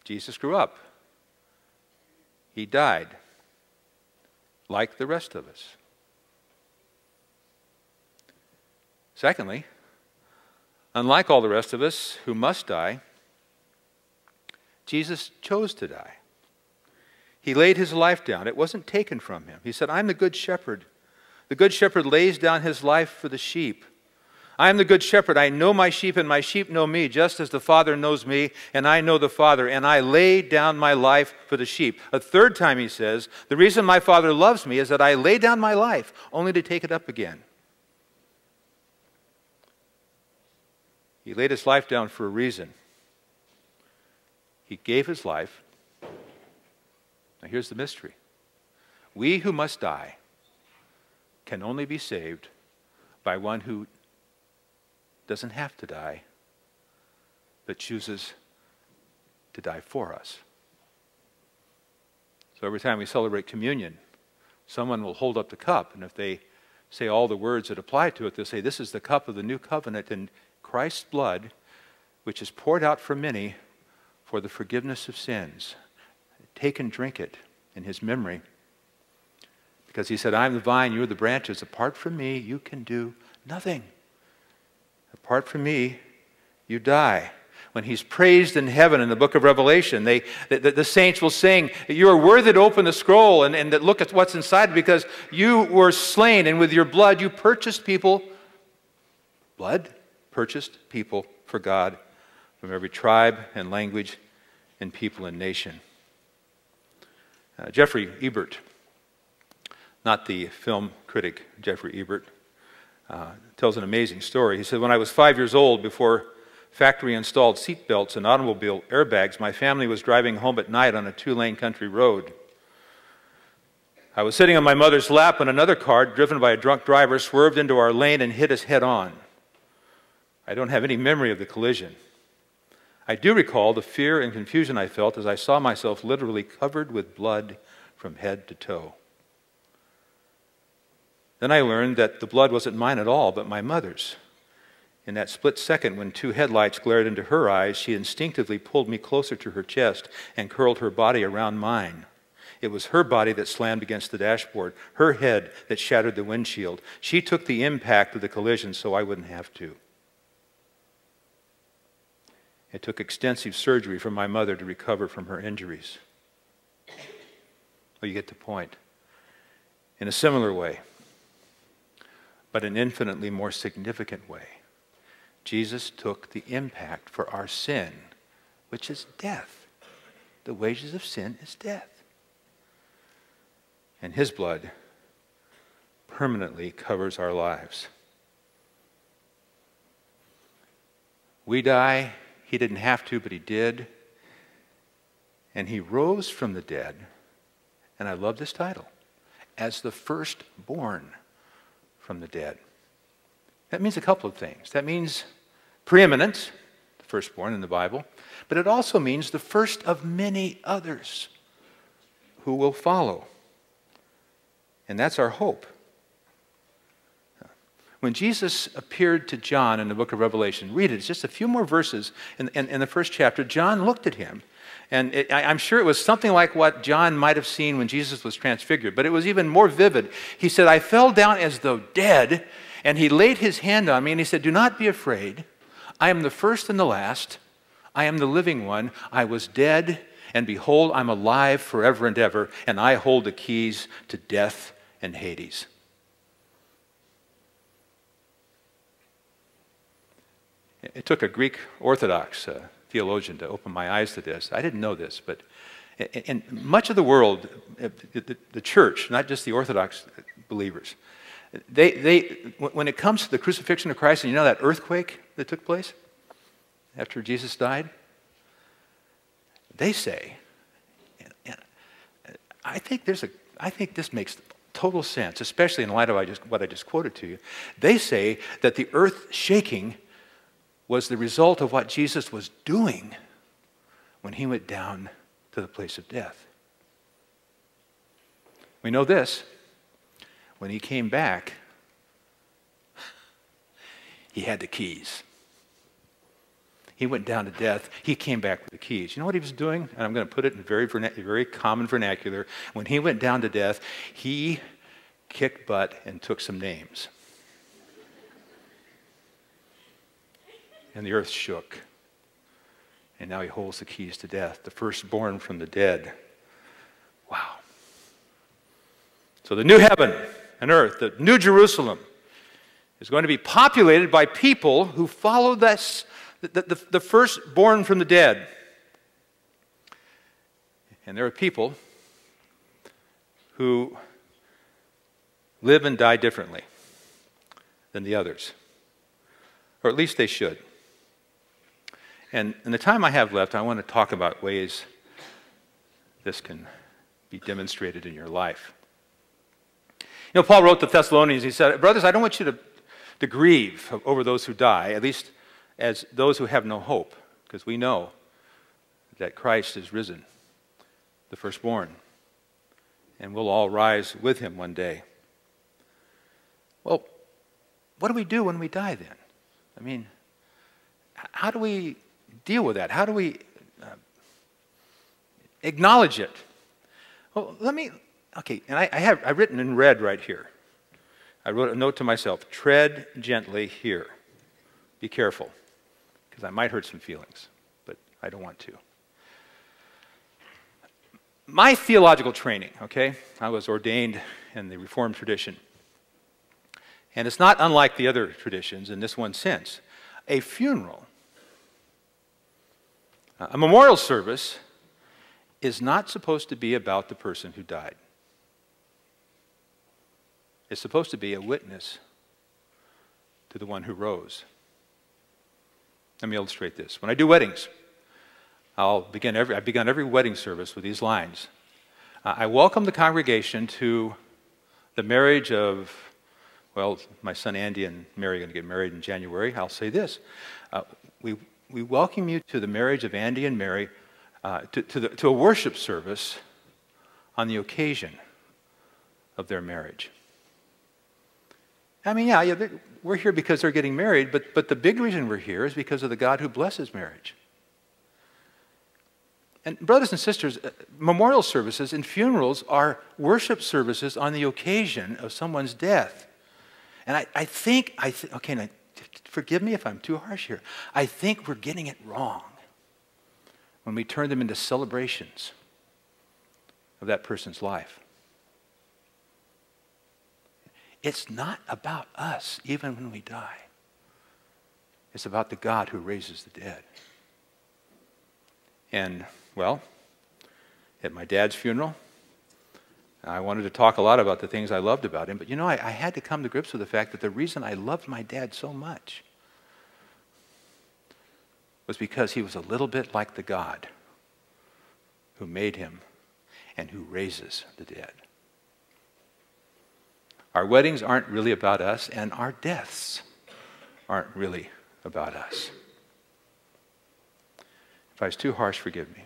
Jesus grew up. He died, like the rest of us. Secondly, unlike all the rest of us who must die, Jesus chose to die. He laid his life down. It wasn't taken from him. He said, I'm the good shepherd. The good shepherd lays down his life for the sheep. I am the good shepherd. I know my sheep, and my sheep know me, just as the Father knows me, and I know the Father, and I lay down my life for the sheep. A third time he says, the reason my Father loves me is that I lay down my life only to take it up again. He laid his life down for a reason. He gave his life. Now here's the mystery. We who must die can only be saved by one who doesn't have to die, but chooses to die for us. So every time we celebrate communion, someone will hold up the cup, and if they say all the words that apply to it, they'll say, this is the cup of the new covenant in Christ's blood, which is poured out for many for the forgiveness of sins. Take and drink it in his memory. Because he said, I am the vine, you are the branches. Apart from me, you can do nothing. Apart from me, you die. When he's praised in heaven in the book of Revelation, the saints will sing, you are worthy to open the scroll and to look at what's inside, because you were slain, and with your blood you purchased people. Blood purchased people for God from every tribe and language and people and nation. Jeffrey Ebert, not the film critic Jeffrey Ebert, tells an amazing story. He said, when I was 5 years old, before factory-installed seat belts and automobile airbags, my family was driving home at night on a 2-lane country road. I was sitting on my mother's lap when another car, driven by a drunk driver, swerved into our lane and hit us head-on. I don't have any memory of the collision. I do recall the fear and confusion I felt as I saw myself literally covered with blood from head to toe. Then I learned that the blood wasn't mine at all, but my mother's. In that split second, when 2 headlights glared into her eyes, she instinctively pulled me closer to her chest and curled her body around mine. It was her body that slammed against the dashboard, her head that shattered the windshield. She took the impact of the collision so I wouldn't have to. It took extensive surgery for my mother to recover from her injuries. Well, you get the point. In a similar way, but an infinitely more significant way, Jesus took the impact for our sin, which is death. The wages of sin is death. And his blood permanently covers our lives. We die. He didn't have to, but he did. And he rose from the dead, and I love this title, as the firstborn from the dead. That means a couple of things. That means preeminence, the firstborn in the Bible, but it also means the first of many others who will follow. And that's our hope. When Jesus appeared to John in the book of Revelation, read it, it's just a few more verses in the first chapter. John looked at him, and I'm sure it was something like what John might have seen when Jesus was transfigured, but it was even more vivid. He said, I fell down as though dead, and he laid his hand on me, and he said, do not be afraid. I am the first and the last. I am the living one. I was dead, and behold, I'm alive forever and ever, and I hold the keys to death and Hades. It took a Greek Orthodox theologian to open my eyes to this. I didn't know this, but in much of the world, the church, not just the Orthodox believers, when it comes to the crucifixion of Christ, and you know that earthquake that took place after Jesus died, they say, and I think this makes total sense, especially in light of what I just quoted to you. They say that the earth shaking was the result of what Jesus was doing when he went down to the place of death. We know this. When he came back, he had the keys. He went down to death. He came back with the keys. You know what he was doing? And I'm going to put it in very common vernacular. When he went down to death, he kicked butt and took some names. And the earth shook. And now he holds the keys to death, the firstborn from the dead. Wow. So the new heaven and earth, the new Jerusalem, is going to be populated by people who follow this, the firstborn from the dead. And there are people who live and die differently than the others. Or at least they should. And in the time I have left, I want to talk about ways this can be demonstrated in your life. You know, Paul wrote to the Thessalonians, he said, brothers, I don't want you to grieve over those who die, at least as those who have no hope, because we know that Christ is risen, the firstborn, and we'll all rise with him one day. Well, what do we do when we die then? I mean, how do we deal with that? How do we acknowledge it? Well, I've written in red right here. I wrote a note to myself, tread gently here. Be careful, because I might hurt some feelings, but I don't want to. My theological training, I was ordained in the Reformed tradition. And it's not unlike the other traditions in this one sense. A funeral, a memorial service, is not supposed to be about the person who died. It's supposed to be a witness to the one who rose. Let me illustrate this. When I do weddings, I've begun every wedding service with these lines. I welcome the congregation to the marriage of, well, my son Andy and Mary are going to get married in January. I'll say this. We welcome you to the marriage of Andy and Mary, to a worship service on the occasion of their marriage. I mean, yeah, we're here because they're getting married, but the big reason we're here is because of the God who blesses marriage. And brothers and sisters, memorial services and funerals are worship services on the occasion of someone's death. And I think, now, forgive me if I'm too harsh here, I think we're getting it wrong when we turn them into celebrations of that person's life. It's not about us, even when we die. It's about the God who raises the dead. And, well, at my dad's funeral, I wanted to talk a lot about the things I loved about him, but you know, I had to come to grips with the fact that the reason I loved my dad so much was because he was a little bit like the God who made him and who raises the dead. Our weddings aren't really about us, and our deaths aren't really about us. If I was too harsh, forgive me.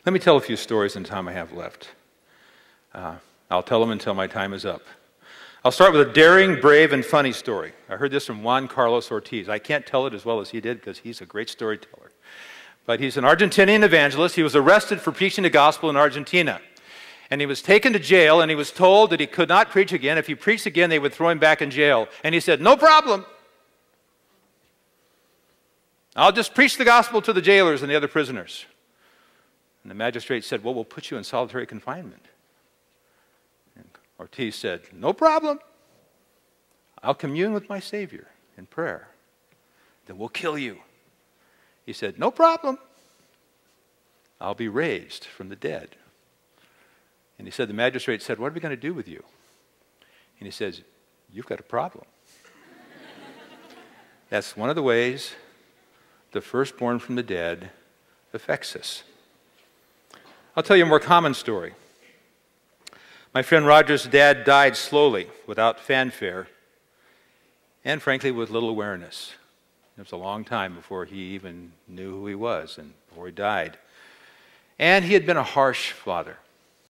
Let me tell a few stories in the time I have left. I'll tell them until my time is up. I'll start with a daring, brave, and funny story. I heard this from Juan Carlos Ortiz. I can't tell it as well as he did because he's a great storyteller. But he's an Argentinian evangelist. He was arrested for preaching the gospel in Argentina. And he was taken to jail, and he was told that he could not preach again. If he preached again, they would throw him back in jail. And he said, no problem. I'll just preach the gospel to the jailers and the other prisoners. And the magistrate said, well, we'll put you in solitary confinement. And Ortiz said, no problem. I'll commune with my Savior in prayer. Then we'll kill you. He said, no problem. I'll be raised from the dead. And he said, the magistrate said, what are we going to do with you? And he says, you've got a problem. That's one of the ways the firstborn from the dead affects us. I'll tell you a more common story. My friend Roger's dad died slowly, without fanfare, and frankly with little awareness. It was a long time before he even knew who he was and before he died. And he had been a harsh father.